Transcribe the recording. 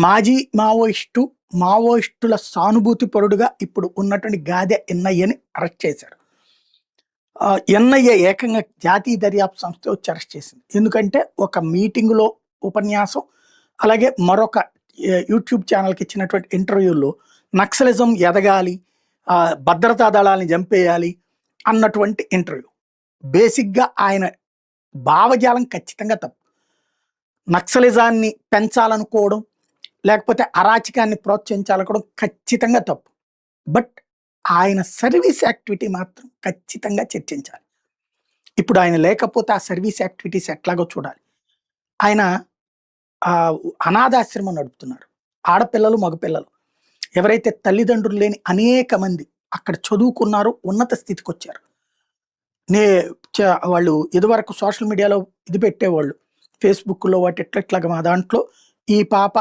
మాజీ మావోయిస్టుల సానుభూతి పరుడుగా ఇప్పుడు ఉన్నటువంటి గాదె ఎన్ఐఏని అరెస్ట్ చేశారు. ఎన్ఐఏ ఏకంగా జాతీయ దర్యాప్తు సంస్థ వచ్చి అరెస్ట్ చేసింది. ఎందుకంటే ఒక మీటింగులో ఉపన్యాసం, అలాగే మరొక యూట్యూబ్ ఛానల్కి ఇచ్చినటువంటి ఇంటర్వ్యూల్లో నక్సలిజం ఎదగాలి, భద్రతా దళాలని చంపేయాలి అన్నటువంటి ఇంటర్వ్యూ. బేసిక్గా ఆయన భావజాలం ఖచ్చితంగా తప్పు. నక్సలిజాన్ని పెంచాలనుకోవడం, లేకపోతే అరాచకాన్ని ప్రోత్సహించాలనుకోవడం ఖచ్చితంగా తప్పు. బట్ ఆయన సర్వీస్ యాక్టివిటీ మాత్రం ఖచ్చితంగా చర్చించాలి. ఇప్పుడు ఆయన లేకపోతే ఆ సర్వీస్ యాక్టివిటీస్ ఎట్లాగో చూడాలి. ఆయన అనాథాశ్రమం నడుపుతున్నారు. ఆడపిల్లలు, మగపిల్లలు ఎవరైతే తల్లిదండ్రులు లేని అనేక మంది అక్కడ చదువుకున్నారో, ఉన్నత స్థితికి వచ్చారు. వాళ్ళు ఇదివరకు సోషల్ మీడియాలో ఇది పెట్టేవాళ్ళు, ఫేస్బుక్లో వాటి ఎట్లట్లాగా. మా దాంట్లో ఈ పాప